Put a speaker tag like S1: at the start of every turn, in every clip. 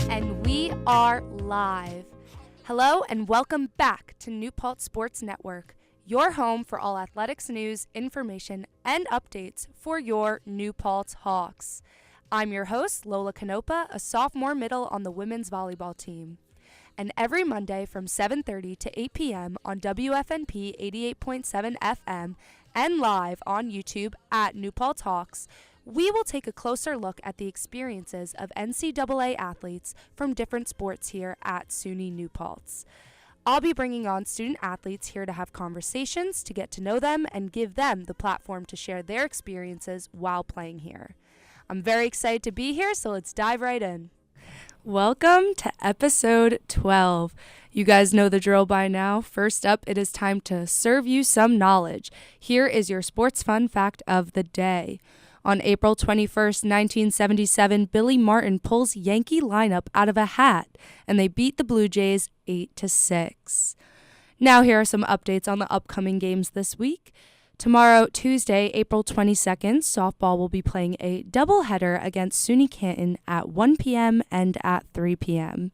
S1: And we are live. Hello and welcome back to New Paltz Sports Network, your home for all athletics news, information, and updates for your New Paltz Hawks. I'm your host, Lola Konopa, a sophomore middle on the women's volleyball team. And every Monday from 7:30 to 8 p.m. on WFNP 88.7 FM and live on YouTube at New Paltz Hawks, we will take a closer look at the experiences of NCAA athletes from different sports here at SUNY New Paltz. I'll be bringing on student athletes here to have conversations, to get to know them, and give them the platform to share their experiences while playing here. I'm very excited to be here, so let's dive right in. Welcome to episode 12. You guys know the drill by now. First up, it is time to serve you some knowledge. Here is your sports fun fact of the day. On April 21st, 1977, Billy Martin pulls Yankee lineup out of a hat, and they beat the Blue Jays 8-6. Now here are some updates on the upcoming games this week. Tomorrow, Tuesday, April 22nd, softball will be playing a doubleheader against SUNY Canton at 1 p.m. and at 3 p.m.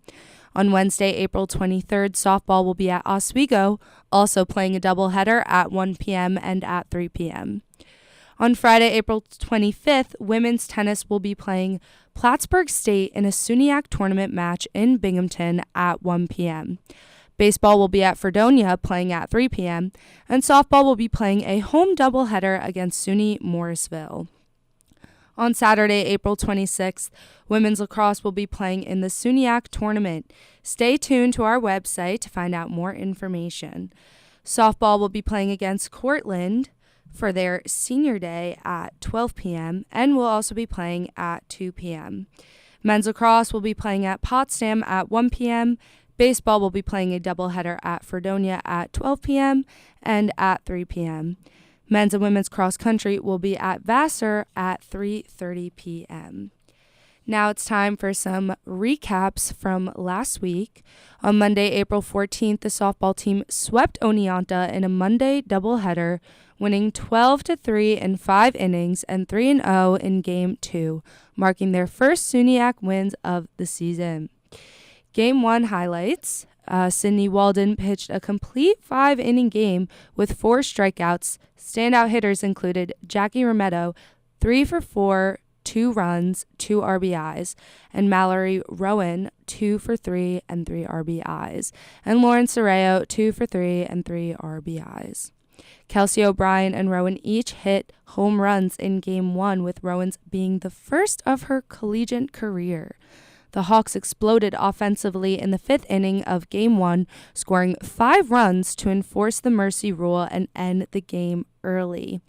S1: On Wednesday, April 23rd, softball will be at Oswego, also playing a doubleheader at 1 p.m. and at 3 p.m. On Friday, April 25th, women's tennis will be playing Plattsburgh State in a SUNYAC tournament match in Binghamton at 1 p.m. Baseball will be at Fredonia playing at 3 p.m. and softball will be playing a home doubleheader against SUNY Morrisville. On Saturday, April 26th, women's lacrosse will be playing in the SUNYAC tournament. Stay tuned to our website to find out more information. Softball will be playing against Cortland for their senior day at 12 p.m. and will also be playing at 2 p.m. Men's lacrosse will be playing at Potsdam at 1 p.m. Baseball will be playing a doubleheader at Fredonia at 12 p.m. and at 3 p.m. Men's and women's cross country will be at Vassar at 3:30 p.m. Now it's time for some recaps from last week. On Monday, April 14th, the softball team swept Oneonta in a Monday doubleheader, winning 12-3 in 5 innings and 3-0 in Game 2, marking their first SUNYAC wins of the season. Game 1 highlights. Sydney Walden pitched a complete 5-inning game with 4 strikeouts. Standout hitters included Jackie Remetto, 3 for 4, 2 runs, 2 RBIs, and Mallory Rowan, 2 for 3 and 3 RBIs, and Lauren Sorreo, 2 for 3 and 3 RBIs. Kelsey O'Brien and Rowan each hit home runs in Game 1, with Rowan's being the first of her collegiate career. The Hawks exploded offensively in the 5th inning of Game 1, scoring 5 runs to enforce the mercy rule and end the game early.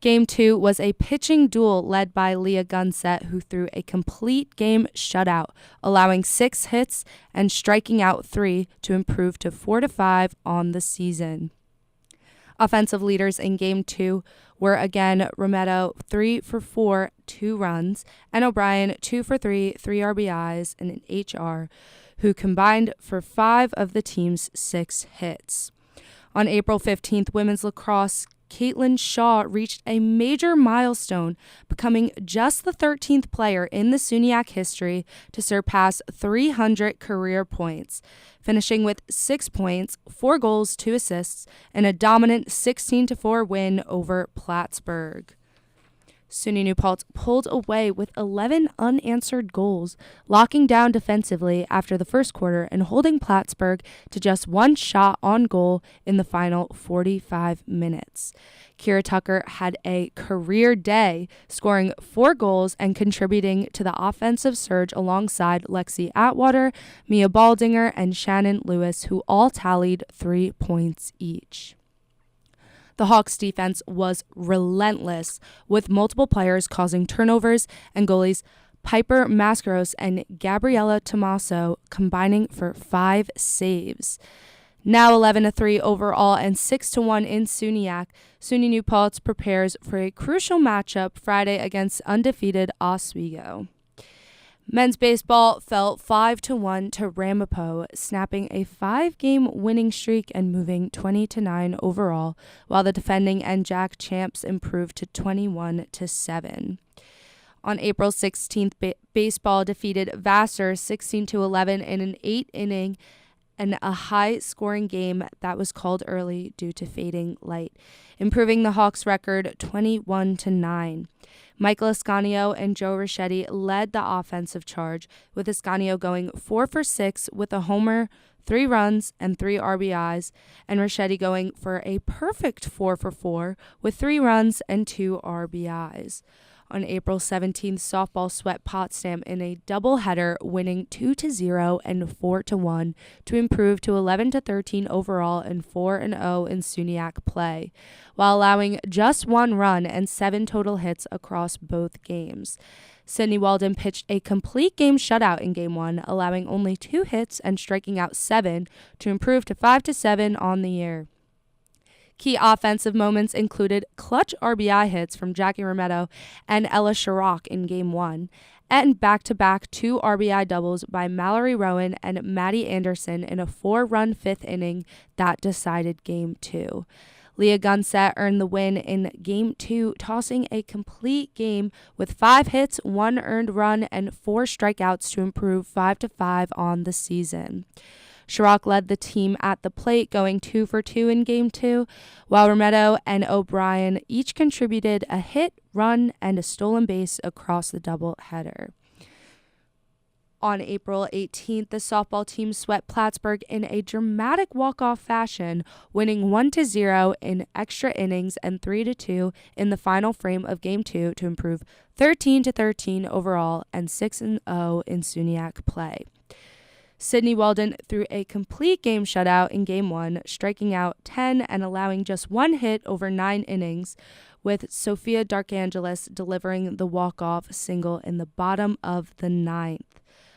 S1: Game 2 was a pitching duel led by Leah Gunsett, who threw a complete game shutout, allowing 6 hits and striking out 3 to improve to 4-5 on the season. Offensive leaders in Game 2 were again Remetto, 3 for 4, 2 runs, and O'Brien, 2 for 3, 3 RBIs, and an HR, who combined for 5 of the team's 6 hits. On April 15th, women's lacrosse Caitlin Shaw reached a major milestone, becoming just the 13th player in the SUNYAC history to surpass 300 career points, finishing with 6 points, 4 goals, 2 assists, and a dominant 16-4 win over Plattsburgh. SUNY New Paltz pulled away with 11 unanswered goals, locking down defensively after the first quarter and holding Plattsburgh to just 1 shot on goal in the final 45 minutes. Kira Tucker had a career day, scoring 4 goals and contributing to the offensive surge alongside Lexi Atwater, Mia Baldinger, and Shannon Lewis, who all tallied 3 points each. The Hawks' defense was relentless, with multiple players causing turnovers and goalies Piper Mascaros and Gabriella Tomaso combining for 5 saves. Now 11-3 overall and 6-1 in SUNYAC, SUNY New Paltz prepares for a crucial matchup Friday against undefeated Oswego. Men's baseball fell 5-1 to Ramapo, snapping a 5-game winning streak and moving 20-9 overall, while the defending NJAC champs improved to 21-7. On April 16th, baseball defeated Vassar 16-11 in an 8-inning and a high-scoring game that was called early due to fading light, improving the Hawks' record 21-9. Michael Ascanio and Joe Ricchetti led the offensive charge, with Ascanio going 4 for 6 with a homer, 3 runs, and 3 RBIs, and Ricchetti going for a perfect 4 for 4 with 3 runs and 2 RBIs. On April 17th, softball swept Potsdam in a doubleheader, winning 2-0 and 4-1 to improve to 11-13 overall and 4-0 in SUNYAC play, while allowing just 1 run and 7 total hits across both games. Sydney Walden pitched a complete game shutout in Game 1, allowing only 2 hits and striking out 7 to improve to 5-7 on the year. Key offensive moments included clutch RBI hits from Jackie Rometto and Ella Chirac in Game 1, and back-to-back 2 RBI doubles by Mallory Rowan and Maddie Anderson in a 4-run 5th inning that decided Game 2. Leah Gunsett earned the win in Game 2, tossing a complete game with 5 hits, 1 earned run, and 4 strikeouts to improve 5-5 on the season. Chirac led the team at the plate, going 2 for 2 in Game 2, while Rometto and O'Brien each contributed a hit, run, and a stolen base across the doubleheader. On April 18th, the softball team swept Plattsburgh in a dramatic walk-off fashion, winning 1-0 in extra innings and 3-2 in the final frame of Game 2 to improve 13-13 overall and 6-0 in SUNYAC play. Sydney Walden threw a complete game shutout in Game 1, striking out 10 and allowing just 1 hit over 9 innings, with Sophia Darkangelis delivering the walk-off single in the bottom of the 9th.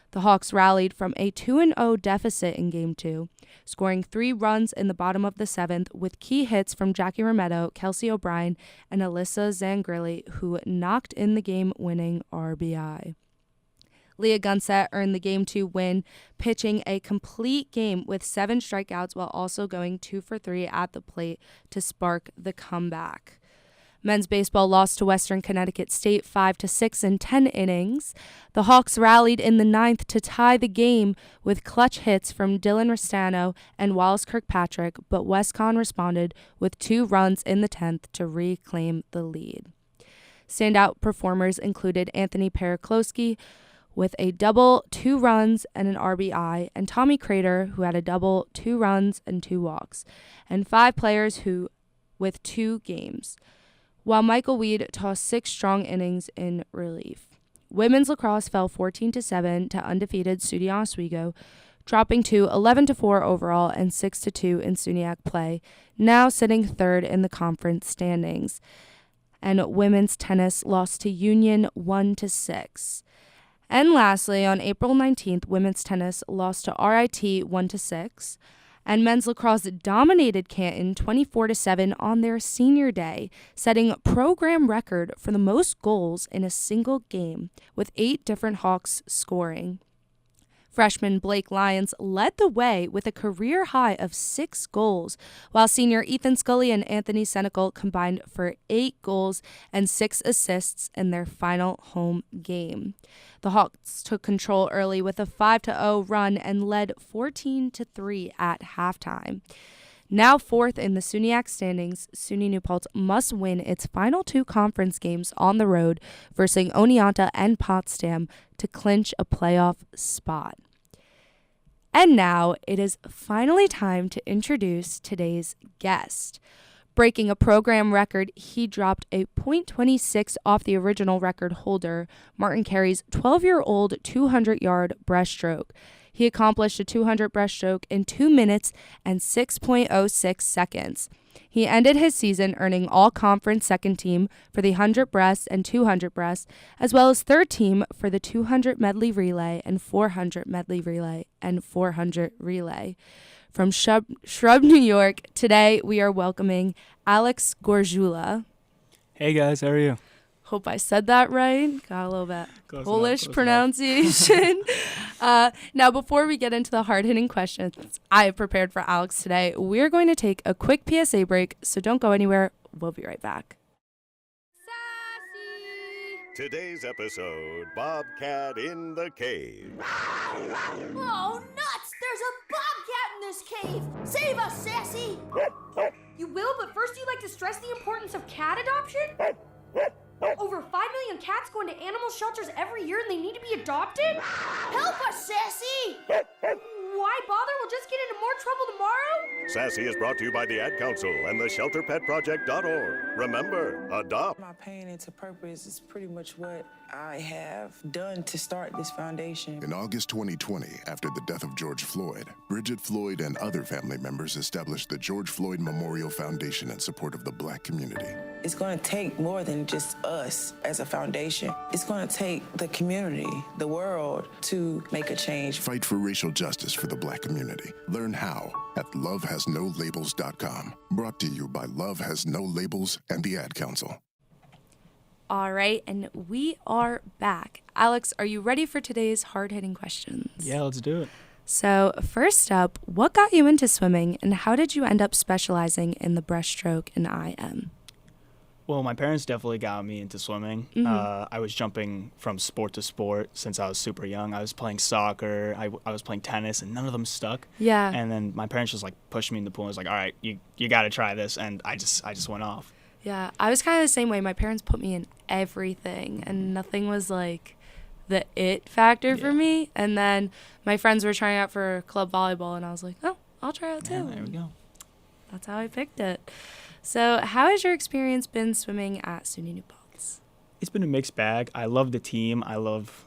S1: The Hawks rallied from a 2-0 deficit in Game 2, scoring 3 runs in the bottom of the 7th with key hits from Jackie Rometto, Kelsey O'Brien, and Alyssa Zangrilli, who knocked in the game-winning RBI. Leah Gunsett earned the Game 2 win, pitching a complete game with 7 strikeouts while also going 2 for 3 at the plate to spark the comeback. Men's baseball lost to Western Connecticut State 5-6 in 10 innings. The Hawks rallied in the 9th to tie the game with clutch hits from Dylan Restano and Wallace Kirkpatrick, but WestCon responded with 2 runs in the 10th to reclaim the lead. Standout performers included Anthony Paraklowski with a double, 2 runs, and an RBI, and Tommy Crater, who had a double, 2 runs, and 2 walks, and 5 players with 2 games, while Michael Weed tossed 6 strong innings in relief. Women's lacrosse fell 14-7 to undefeated SUNY Oswego, dropping to 11-4 overall and 6-2 in SUNYAC play, now sitting 3rd in the conference standings. And women's tennis lost to Union 1-6. And lastly, on April 19th, women's tennis lost to RIT 1-6, and men's lacrosse dominated Canton 24-7 on their senior day, setting a program record for the most goals in a single game, with 8 different Hawks scoring. Freshman Blake Lyons led the way with a career high of 6 goals, while senior Ethan Scully and Anthony Senecal combined for 8 goals and 6 assists in their final home game. The Hawks took control early with a 5-0 run and led 14-3 at halftime. Now 4th in the SUNYAC standings, SUNY New Paltz must win its final 2 conference games on the road versus Oneonta and Potsdam to clinch a playoff spot. And now it is finally time to introduce today's guest. Breaking a program record, he dropped a .26 off the original record holder, Marton Keri's 12-year-old 200-yard breaststroke. He accomplished a 200 breaststroke in 2 minutes and 6.06 seconds. He ended his season earning all-conference second team for the 100 breast and 200 breast, as well as third team for the 200 medley relay and 400 medley relay and 400 relay. From Shrub, New York, today we are welcoming Alex Gorzula.
S2: Hey guys, how are you?
S1: Hope I said that right. Got a little bit Polish
S2: close
S1: pronunciation. Now, before we get into the hard-hitting questions I have prepared for Alex today, we're going to take a quick PSA break, so don't go anywhere. We'll be right back.
S3: Today's episode, Bobcat in the Cave.
S4: Oh, nuts! There's a bobcat in this cave! Save us, Sassy!
S5: You will, but first you'd like to stress the importance of cat adoption? Over 5 million cats go into animal shelters every year and they need to be adopted?
S4: Help us, Sassy!
S5: Why bother? We'll just get into more trouble tomorrow?
S3: Sassy is brought to you by the Ad Council and the ShelterPetProject.org. Remember, adopt.
S6: My pain into purpose is pretty much what I have done to start this foundation.
S7: In August 2020, after the death of George Floyd, Bridget Floyd and other family members established the George Floyd Memorial Foundation in support of the Black community.
S6: It's going to take more than just us as a foundation. It's going to take the community, the world, to make a change.
S7: Fight for racial justice for the Black community. Learn how at lovehasnolabels.com. Brought to you by Love Has No Labels and the Ad Council.
S1: All right, and we are back. Alex, are you ready for today's hard-hitting questions?
S2: Yeah, let's do it.
S1: So, first up, what got you into swimming, and how did you end up specializing in the breaststroke and IM?
S2: Well, my parents definitely got me into swimming. I was jumping from sport to sport since I was super young. I was playing soccer, I was playing tennis, and none of them stuck.
S1: Yeah.
S2: And then my parents just pushed me in the pool and was like, all right, you got to try this. And I just went off.
S1: Yeah, I was kind of the same way. My parents put me in everything, and nothing was like the it factor for me. And then my friends were trying out for club volleyball, and I was like, oh, I'll try out too.
S2: Yeah, there we go.
S1: That's how I picked it. So how has your experience been swimming at SUNY New Paltz?
S2: It's been a mixed bag. I love the team. I love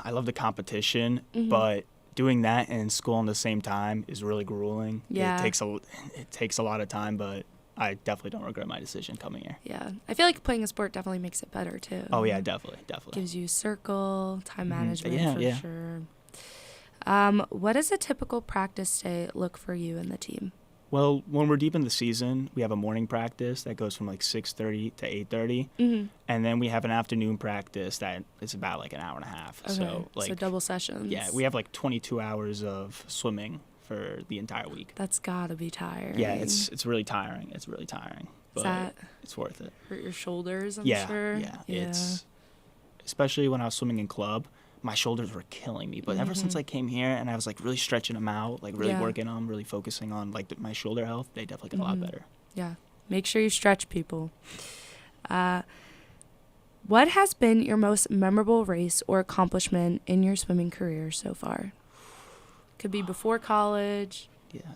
S2: the competition, but doing that and school at the same time is really grueling.
S1: Yeah.
S2: It takes a lot of time, but I definitely don't regret my decision coming here.
S1: Yeah. I feel like playing a sport definitely makes it better too.
S2: Oh yeah, definitely.
S1: Gives you circle, time management sure. What does a typical practice day look for you and the team?
S2: Well, when we're deep in the season, we have a morning practice that goes from 6:30 to 8:30, and then we have an afternoon practice that is about an hour and a half.
S1: Okay. So double sessions.
S2: Yeah, we have 22 hours of swimming for the entire week.
S1: That's gotta be tiring.
S2: Yeah, it's really tiring. It's really tiring, but it's worth it.
S1: Hurt your shoulders, I'm sure.
S2: Yeah. It's especially when I was swimming in club. My shoulders were killing me, but ever since I came here and I was really stretching them out, really working on them, really focusing on my shoulder health, they definitely got a lot better.
S1: Yeah, make sure you stretch, people. What has been your most memorable race or accomplishment in your swimming career so far? Could be before college.
S2: Yeah,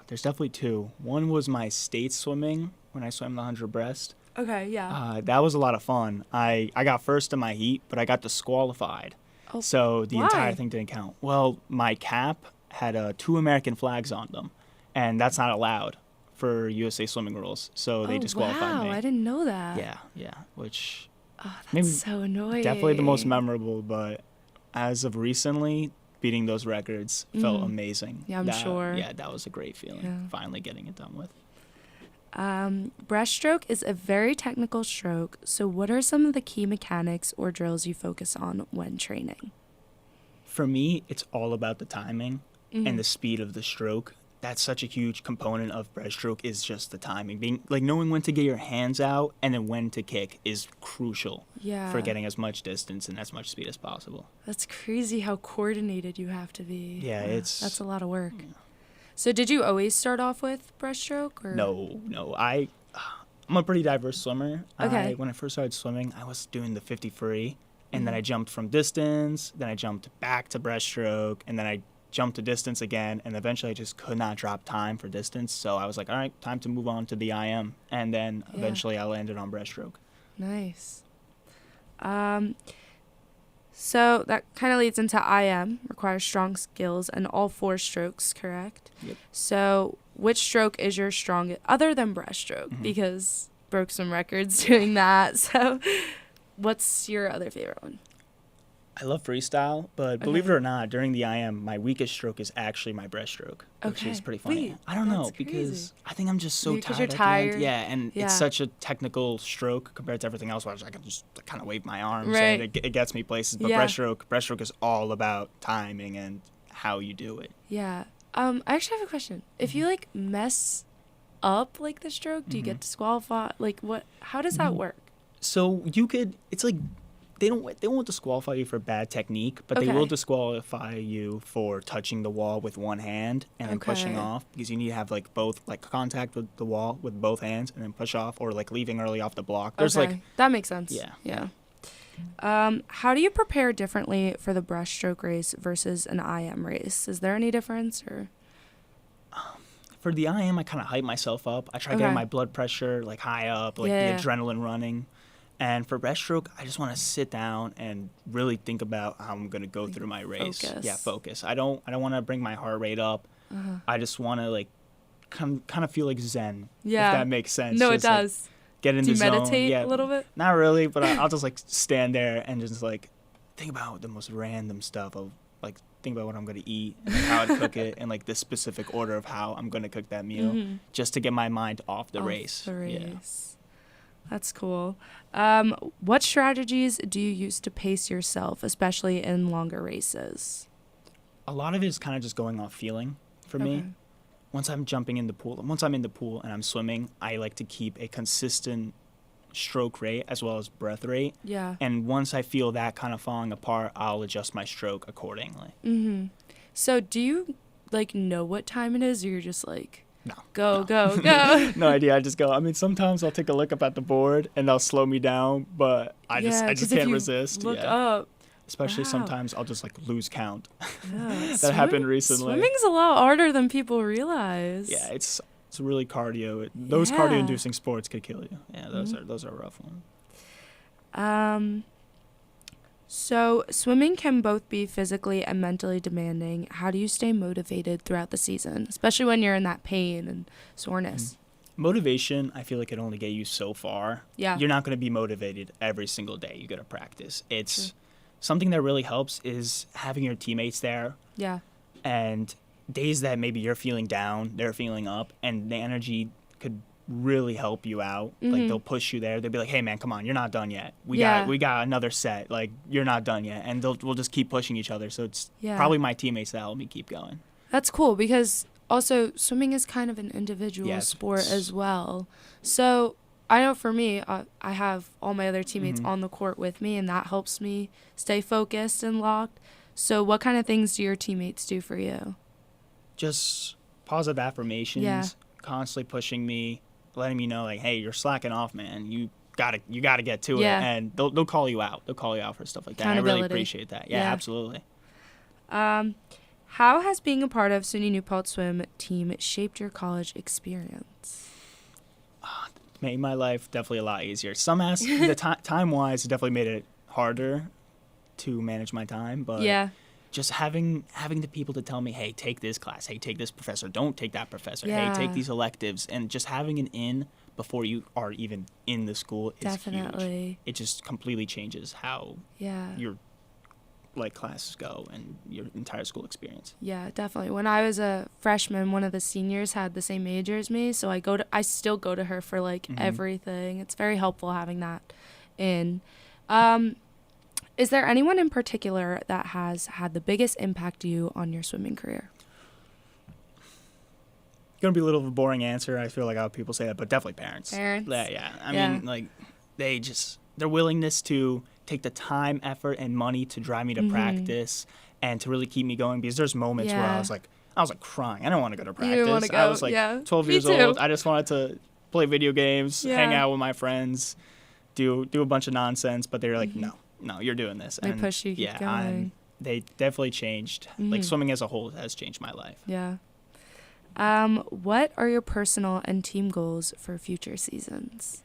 S2: there's definitely two. One was my state swimming when I swam the 100 breast.
S1: Okay, yeah.
S2: That was a lot of fun. I got first in my heat, but I got disqualified.
S1: Oh,
S2: so the
S1: why?
S2: entire thing didn't count. Well, my cap had 2 American flags on them, and that's not allowed for USA swimming rules. So they disqualified me.
S1: Wow, I didn't know that.
S2: Yeah, which
S1: That's
S2: maybe
S1: so annoying.
S2: definitely the most memorable, but as of recently, beating those records felt amazing.
S1: Yeah, I'm sure.
S2: Yeah, that was a great feeling, finally getting it done with.
S1: Breaststroke is a very technical stroke, so what are some of the key mechanics or drills you focus on when training?
S2: For me, it's all about the timing and the speed of the stroke. That's such a huge component of breaststroke is just the timing. Being knowing when to get your hands out and then when to kick is crucial for getting as much distance and as much speed as possible. That's
S1: crazy how coordinated you have to be.
S2: Yeah,
S1: that's a lot of work. Yeah. So did you always start off with breaststroke? Or?
S2: No. I'm a pretty diverse swimmer.
S1: Okay.
S2: When I first started swimming, I was doing the 50 free, and then I jumped from distance, then I jumped back to breaststroke, and then I jumped to distance again, and eventually I just could not drop time for distance. So I was like, all right, time to move on to the IM, and then eventually I landed on breaststroke.
S1: Nice. So that kind of leads into IM, requires strong skills and all 4 strokes, correct?
S2: Yep.
S1: So which stroke is your strongest, other than breaststroke, because broke some records doing that. So what's your other favorite one?
S2: I love freestyle, but believe it or not, during the IM, my weakest stroke is actually my breaststroke, which is pretty funny.
S1: Wait,
S2: I don't know,
S1: that's
S2: because
S1: crazy.
S2: I think I'm just so
S1: Maybe 'cause
S2: tired.
S1: you're
S2: at the end.
S1: tired.
S2: Yeah, and
S1: Yeah.
S2: it's such a technical stroke compared to everything else, where I can just kind of wave my arms
S1: Right.
S2: and it gets me places. But
S1: Yeah.
S2: breaststroke is all about timing and how you do it.
S1: Yeah. I actually have a question. If you like mess up like the stroke, do you get disqualified? Like what? How does that work?
S2: So it's like they won't disqualify you for bad technique, but they will
S1: Okay.
S2: disqualify you for touching the wall with one hand and then pushing
S1: Okay.
S2: off, because you need to have like both, like contact with the wall with both hands and then push off, or like leaving early off the block. There's
S1: Okay.
S2: like
S1: That makes sense.
S2: Yeah.
S1: Yeah. How do you prepare differently for the breaststroke race versus an IM race? Is there any difference or?
S2: for the IM, I kind of hype myself up. I try
S1: Okay.
S2: getting my blood pressure like high up, like
S1: Yeah.
S2: the adrenaline running. And for breaststroke, I just want to sit down and really think about how I'm gonna go through my race.
S1: focus.
S2: Yeah, focus. I don't want to bring my heart rate up. I just want to like kind of feel like Zen.
S1: Yeah.
S2: If that makes sense.
S1: No, it
S2: Just, like,
S1: does.
S2: get in
S1: Do
S2: the
S1: you
S2: zone.
S1: meditate
S2: Yeah,
S1: a little bit?
S2: Not really, but I'll just like stand there and just like think about the most random stuff of like think about what I'm gonna eat and like, how I'd cook it and like the specific order of how I'm gonna cook that meal, just to get my mind off the
S1: Off
S2: race.
S1: The
S2: Yeah.
S1: race. That's cool. What strategies do you use to pace yourself, especially in longer races?
S2: A lot of it is kind of just going off feeling for me.
S1: Okay.
S2: Once I'm in the pool and I'm swimming, I like to keep a consistent stroke rate as well as breath rate.
S1: Yeah.
S2: And once I feel that kind of falling apart, I'll adjust my stroke accordingly.
S1: So do you like know what time it is, or you're just like
S2: No.
S1: go, go, go?
S2: No idea. I just go. I mean, sometimes I'll take a look up at the board and they'll slow me down, but I just
S1: 'cause if
S2: can't
S1: you
S2: resist.
S1: Look
S2: Yeah.
S1: up.
S2: Especially
S1: Wow.
S2: sometimes I'll just like lose count.
S1: Yeah.
S2: That happened recently.
S1: Swimming's a lot harder than people realize.
S2: Yeah, it's really cardio. Those
S1: Yeah.
S2: cardio-inducing sports could kill you. Yeah, those are a rough ones.
S1: So swimming can both be physically and mentally demanding. How do you stay motivated throughout the season, especially when you're in that pain and soreness?
S2: Motivation, I feel like, can only get you so far.
S1: Yeah.
S2: You're not going to be motivated every single day you go to practice. It's something that really helps is having your teammates there,
S1: Yeah.
S2: and days that maybe you're feeling down, they're feeling up, and the energy could really help you out. Like they'll push you there. They'll be like, "Hey man, come on, you're not done yet. We got another set. Like you're not done yet." And we'll just keep pushing each other. So it's probably my teammates that help me keep going.
S1: That's cool because also swimming is kind of an individual sport as well. So I know for me, I have all my other teammates on the court with me, and that helps me stay focused and locked. So what kind of things do your teammates do for you?
S2: Just positive affirmations, constantly pushing me, letting me know like, "Hey, you're slacking off, man. You gotta get to it." And they'll call you out. They'll call you out for stuff like that. I really appreciate that. Yeah, absolutely.
S1: How has being a part of SUNY New Paltz swim team shaped your college experience?
S2: Made my life definitely a lot easier. The time-wise, it definitely made it harder to manage my time, but just having the people to tell me, "Hey, take this class. Hey, take this professor. Don't take that professor. Hey, take these electives," and just having an in before you are even in the school is huge. It just completely changes how your like classes go and your entire school experience.
S1: Yeah, definitely. When I was a freshman, one of the seniors had the same major as me, so I still go to her for like everything. It's very helpful having that in. Is there anyone in particular that has had the biggest impact to you on your swimming career?
S2: Gonna be a little of a boring answer. I feel like how people say that, but definitely parents.
S1: Parents?
S2: Yeah. I mean, like their willingness to take the time, effort, and money to drive me to practice and to really keep me going, because there's moments where I was like crying. I don't want to go to practice.
S1: You didn't want to go.
S2: I was like 12
S1: Me
S2: years
S1: too.
S2: old. I just wanted to play video games, hang out with my friends, do a bunch of nonsense. But they were like, no, you're doing this.
S1: They push you to keep going.
S2: They definitely changed. Like swimming as a whole has changed my life.
S1: Yeah. What are your personal and team goals for future seasons?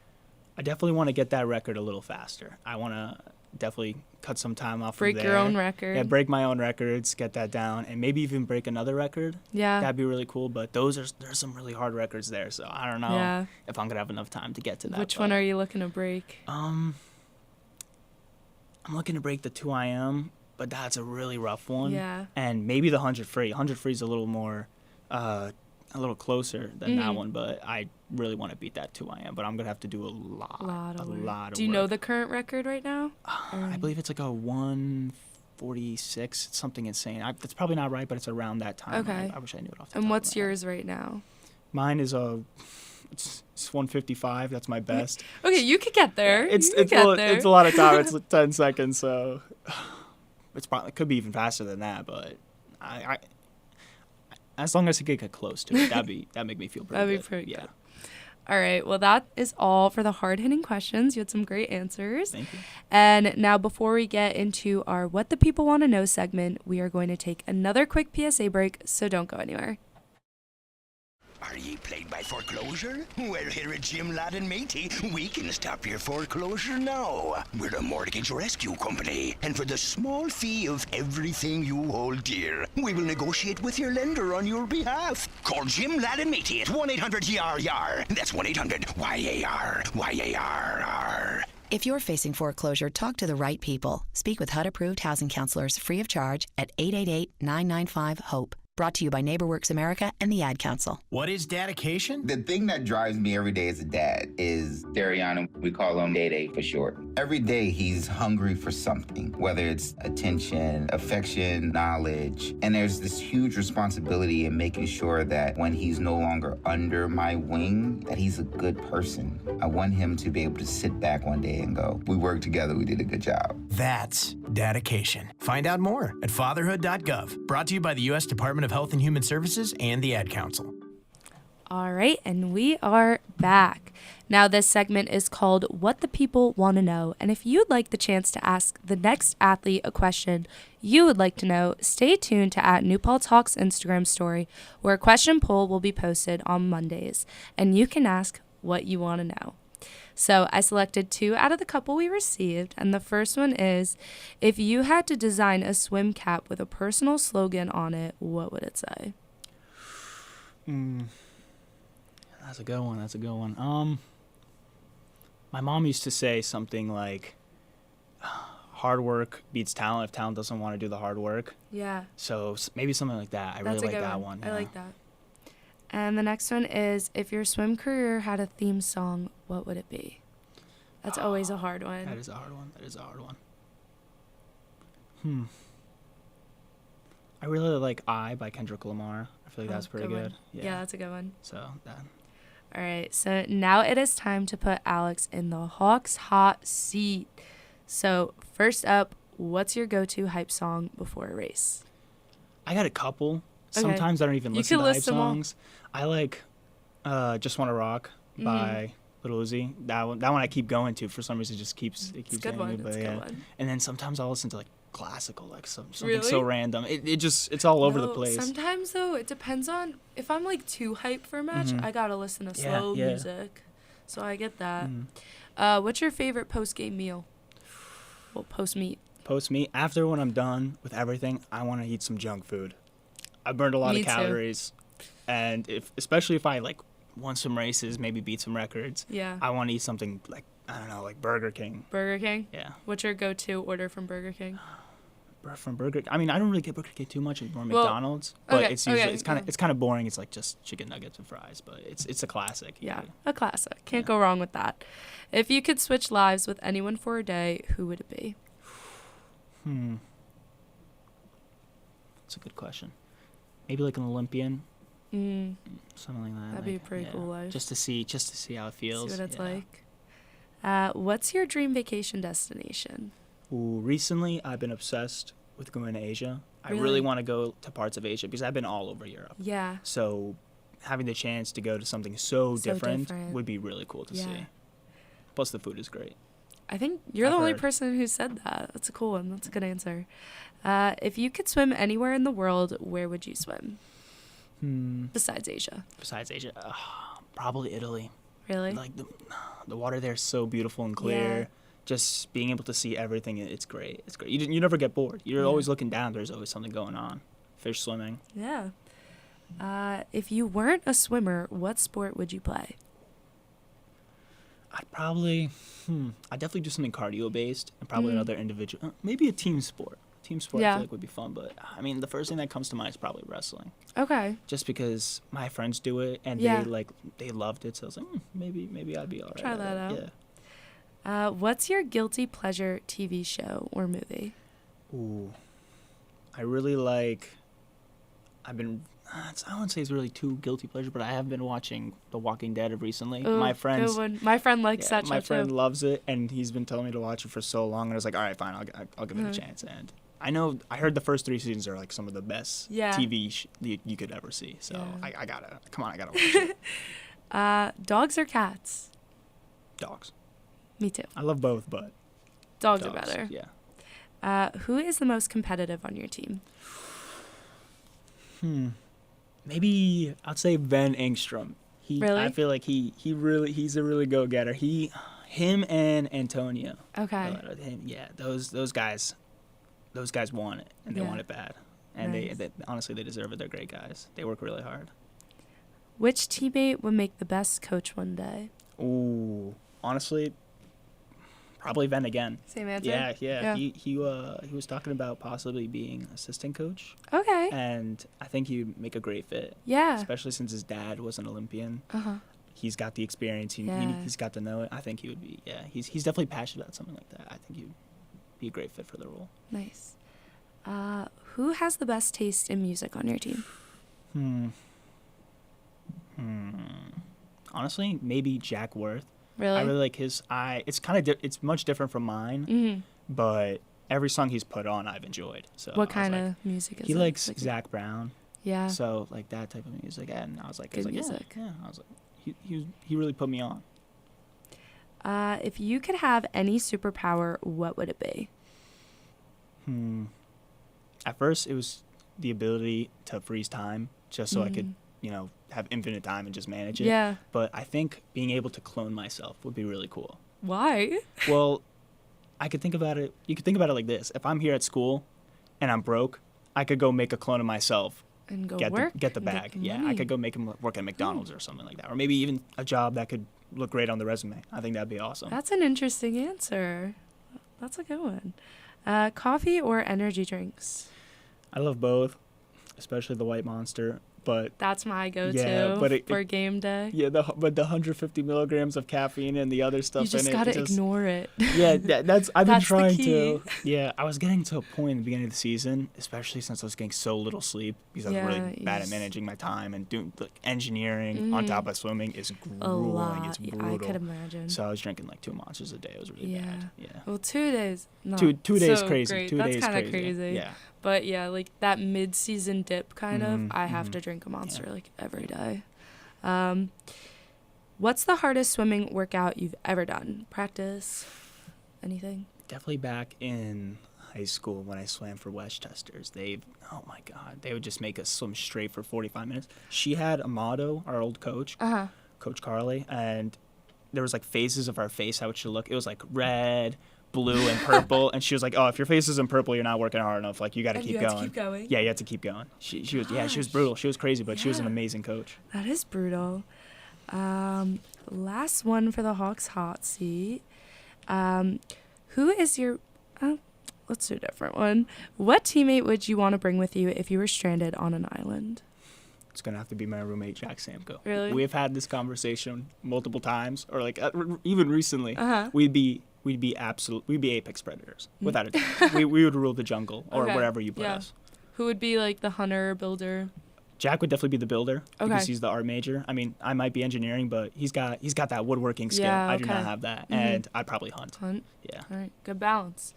S2: I definitely want to get that record a little faster. I want to definitely cut some time off
S1: Break
S2: from there.
S1: your own record.
S2: Yeah, break my own records, get that down, and maybe even break another record.
S1: Yeah.
S2: That'd be really cool, but there's some really hard records there, so I don't know if I'm going to have enough time to get to that.
S1: Which one are you looking to break?
S2: I'm looking to break the 2IM but that's a really rough one.
S1: Yeah.
S2: And maybe the 100 free. 100 free is a little more, a little closer than that one, but I really want to beat that 2 IM. But I'm going to have to do a lot of work.
S1: Do you know the current record right now?
S2: I believe it's like a 146. It's something insane. That's probably not right, but it's around that time.
S1: Okay.
S2: I wish I knew it off the top
S1: And
S2: of
S1: what's
S2: my head.
S1: yours right now?
S2: Mine is it's 155. That's my best.
S1: Okay, you could get there.
S2: It's
S1: you could get there.
S2: it's a lot of time. It's like 10 seconds, so it could be even faster than that. But I as long as I could get close to it, that'd make me feel pretty good.
S1: That'd be pretty
S2: Yeah.
S1: good. All right. Well, that is all for the hard-hitting questions. You had some great answers.
S2: Thank you.
S1: And now before we get into our What the People Want to Know segment, we are going to take another quick PSA break, so don't go anywhere.
S8: Are ye plagued by foreclosure? Well, here at Jim Ladd and Matey, we can stop your foreclosure now. We're a mortgage rescue company, and for the small fee of everything you hold dear, we will negotiate with your lender on your behalf. Call Jim Ladd and Matey at 1-800-YAR-YAR. That's 1-800-YAR-YAR.
S9: If you're facing foreclosure, talk to the right people. Speak with HUD-approved housing counselors free of charge at 888-995-HOPE. Brought to you by NeighborWorks America and the Ad Council.
S10: What is dedication?
S11: The thing that drives me every day as a dad is Dariana. We call him Day Day for short. Every day he's hungry for something, whether it's attention, affection, knowledge. And there's this huge responsibility in making sure that when he's no longer under my wing, that he's a good person. I want him to be able to sit back one day and go, we worked together, we did a good job.
S10: That's dedication. Find out more at fatherhood.gov. Brought to you by the U.S. Department of Health and Human Services and the Ad Council.
S1: All right, and we are back. Now this segment is called What the People Want to Know. And if you'd like the chance to ask the next athlete a question you would like to know, stay tuned to @New Paltz Hawks Instagram story, where a question poll will be posted on Mondays, and you can ask what you want to know. So I selected 2 out of the couple we received, and the first one is, if you had to design a swim cap with a personal slogan on it, what would it say?
S2: That's a good one. My mom used to say something like, hard work beats talent if talent doesn't want to do the hard work.
S1: Yeah.
S2: So maybe something like that. I really like that one.
S1: I like that. And the next one is, if your swim career had a theme song, what would it be? That's always a hard one.
S2: That is a hard one. I really like I by Kendrick Lamar. I feel like that's pretty good.
S1: Yeah, that's a good one.
S2: So that.
S1: All right, so now it is time to put Alex in the Hawks hot seat. So first up, what's your go-to hype song before a race?
S2: I got a couple.
S1: Okay.
S2: Sometimes I don't even listen to hype songs.
S1: All.
S2: I like Just Wanna Rock by Lil Uzi. That one I keep going to for some reason. It keeps
S1: It's a good
S2: hitting
S1: one.
S2: me, but
S1: It's a
S2: yeah.
S1: good one.
S2: And then sometimes I'll listen to like classical, like something
S1: Really?
S2: so random. It's all over the place.
S1: Sometimes though, it depends on if I'm like too hyped for a match. I gotta listen to slow music, so I get that. What's your favorite post-game meal? Well, post-meet.
S2: Post-meet, after when I'm done with everything, I want to eat some junk food. I burned a lot
S1: Me
S2: of
S1: too.
S2: calories, and especially if I like won some races, maybe beat some records.
S1: Yeah.
S2: I want to eat something like, I don't know, like Burger King.
S1: Burger King?
S2: Yeah.
S1: What's your go-to order from Burger King?
S2: From Burger, I mean, I don't really get Burger King too much anymore.
S1: Well,
S2: McDonald's, but
S1: okay,
S2: it's usually
S1: okay,
S2: it's kind of boring. It's like just chicken nuggets and fries, but it's a classic.
S1: Yeah,
S2: usually.
S1: a classic. Can't go wrong with that. If you could switch lives with anyone for a day, who would it be?
S2: That's a good question. Maybe like an Olympian. Something like that.
S1: That'd be a pretty cool life.
S2: Just to see how it feels.
S1: See what it's like. What's your dream vacation destination?
S2: Ooh, recently I've been obsessed with going to Asia.
S1: Really?
S2: I really want to go to parts of Asia because I've been all over Europe.
S1: Yeah.
S2: So having the chance to go to something so different would be really cool to
S1: Yeah.
S2: see. Plus the food is great.
S1: I think you're
S2: I've
S1: the only
S2: heard.
S1: person who said that. That's a cool one. That's a good answer. If you could swim anywhere in the world, where would you swim? Besides Asia.
S2: Besides Asia, probably Italy.
S1: Really?
S2: Like the water there is so beautiful and clear.
S1: Yeah.
S2: Just being able to see everything, it's great. It's great. You never get bored. You're always looking down. There's always something going on. Fish swimming.
S1: Yeah. If you weren't a swimmer, what sport would you play?
S2: I'd probably, I'd definitely do something cardio based and probably another individual, maybe a team sport. team sport I
S1: Yeah.
S2: feel like would be fun. But I mean, the first thing that comes to mind is probably wrestling.
S1: Okay.
S2: Just because my friends do it and
S1: Yeah.
S2: they loved it, so I was like, maybe I'd be all right.
S1: Try
S2: at
S1: that
S2: it.
S1: out.
S2: Yeah.
S1: What's your guilty pleasure TV show or movie?
S2: Ooh, I really like. I wouldn't say it's really too guilty pleasure, but I have been watching The Walking Dead recently.
S1: Ooh,
S2: My friends,
S1: good one. My friend likes that show
S2: my friend
S1: too.
S2: loves it, and he's been telling me to watch it for so long. And I was like, all right, fine, I'll give it a chance. And I heard the first 3 seasons are like some of the best TV you could ever see. So I gotta watch it.
S1: Dogs or cats?
S2: Dogs.
S1: Me too.
S2: I love both, but
S1: Dogs are better.
S2: Yeah.
S1: Who is the most competitive on your team?
S2: Maybe I'd say Ben Engstrom.
S1: Really?
S2: I feel like he's a really go-getter. Him and Antonio.
S1: Okay.
S2: Those guys want it, and they want it bad. And
S1: Nice.
S2: they honestly, they deserve it. They're great guys. They work really hard.
S1: Which teammate would make the best coach one day?
S2: Ooh, honestly, probably Ben again.
S1: Same answer?
S2: Yeah. He was talking about possibly being assistant coach.
S1: Okay.
S2: And I think he'd make a great fit.
S1: Yeah.
S2: Especially since his dad was an Olympian.
S1: Uh-huh.
S2: He's got the experience. He's got to know it. I think he would be. Yeah. He's definitely passionate about something like that. I think he'd be a great fit for the role.
S1: Nice. Who has the best taste in music on your team?
S2: Honestly, maybe Jack Worth.
S1: Really?
S2: I really like his. It's it's much different from mine.
S1: Mm-hmm.
S2: But every song he's put on, I've enjoyed. So
S1: What kind of music is
S2: he
S1: it?
S2: likes
S1: Like-
S2: Zach Brown.
S1: Yeah.
S2: So like that type of music, and I was like,
S1: Good music.
S2: Yeah. I was like, he really put me on.
S1: If you could have any superpower, what would it be?
S2: At first, it was the ability to freeze time, just so I could, have infinite time and just manage it.
S1: Yeah.
S2: But I think being able to clone myself would be really cool.
S1: Why?
S2: Well, I could think about it. You could think about it like this: if I'm here at school, and I'm broke, I could go make a clone of myself.
S1: And go
S2: get
S1: work.
S2: get the
S1: and
S2: bag.
S1: get
S2: Yeah, I
S1: money.
S2: could go make him work at McDonald's or something like that, or maybe even a job that could look great on the resume. I think that'd be awesome.
S1: That's an interesting answer. That's a good one. Coffee or energy drinks?
S2: I love both, especially the White Monster. But
S1: That's my go-to for game day.
S2: Yeah, but the 150 milligrams of caffeine and the other stuff
S1: You just
S2: in
S1: gotta
S2: it.
S1: ignore it.
S2: Yeah, I've been
S1: That's the
S2: trying
S1: key.
S2: to. Yeah, I was getting to a point in the beginning of the season, especially since I was getting so little sleep because I was really bad at managing my time and doing engineering on top of swimming is grueling.
S1: A lot.
S2: It's
S1: Yeah,
S2: brutal.
S1: I could imagine.
S2: So I was drinking like 2 monsters a day. It was really bad. Yeah.
S1: Well, 2 days. Not
S2: Two days
S1: so
S2: crazy.
S1: Great.
S2: 2
S1: That's
S2: days
S1: kind of
S2: crazy. Yeah.
S1: But yeah, like that mid-season dip kind of, I have to drink a Monster like every day. What's the hardest swimming workout you've ever done? Practice? Anything?
S2: Definitely back in high school when I swam for Westchesters. Oh my God, they would just make us swim straight for 45 minutes. She had Amato, our old coach, Coach Carly, and there was like phases of our face, how it should look. It was like red, blue, and purple. And she was like, oh, if your face isn't purple, you're not working hard enough. Like, you got to keep going. Yeah, you have to keep going. She was brutal. She was crazy, but she was an amazing coach.
S1: That is brutal. Last one for the Hawks hot seat. Who is your... let's do a different one. What teammate would you want to bring with you if you were stranded on an island?
S2: It's going to have to be my roommate, Jack Samko.
S1: Really?
S2: We've had this conversation multiple times, or like even recently. We'd be apex predators, without a doubt. we would rule the jungle or wherever you put us.
S1: Who would be like the hunter or builder?
S2: Jack would definitely be the builder because he's the art major. I mean, I might be engineering, but he's got that woodworking skill. I do not have that, and I'd probably hunt. Yeah.
S1: All right, good balance.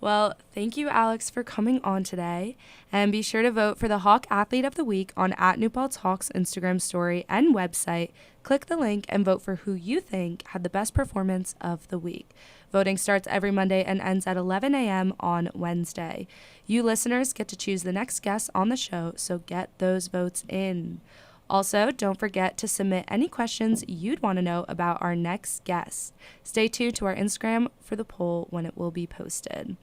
S1: Well, thank you, Alex, for coming on today, and be sure to vote for the Hawk Athlete of the Week on @NewPaltzHawks Instagram story and website. Click the link and vote for who you think had the best performance of the week. Voting starts every Monday and ends at 11 a.m. on Wednesday. You listeners get to choose the next guest on the show, so get those votes in. Also, don't forget to submit any questions you'd want to know about our next guest. Stay tuned to our Instagram for the poll when it will be posted.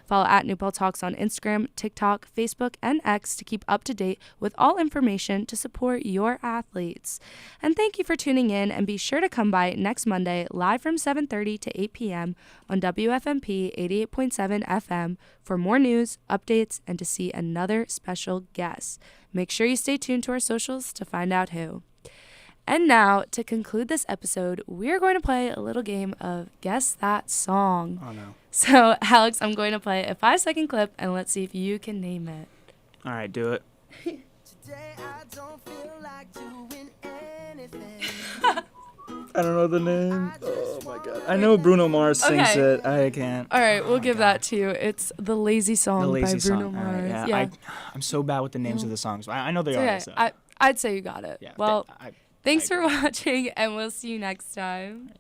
S1: Follow at New Paltz Talks on Instagram, TikTok, Facebook, and X to keep up to date with all information to support your athletes. And thank you for tuning in, and be sure to come by next Monday live from 7:30 to 8 p.m. on WFNP 88.7 FM for more news, updates, and to see another special guest. Make sure you stay tuned to our socials to find out who. And now, to conclude this episode, we're going to play a little game of Guess That Song.
S2: Oh, no.
S1: So, Alex, I'm going to play a 5-second clip, and let's see if you can name it.
S2: All right, do it.
S12: Today I don't feel like doing anything.
S2: I don't know the name. Oh, my God. I know Bruno Mars sings it. I can't.
S1: All right, we'll give that to you. It's The Lazy Song by Bruno Mars.
S2: Right, yeah. I'm so bad with the names of the songs. I know they are.
S1: Okay.
S2: So.
S1: I'd say you got it.
S2: Yeah,
S1: well, thanks for watching, and we'll see you next time.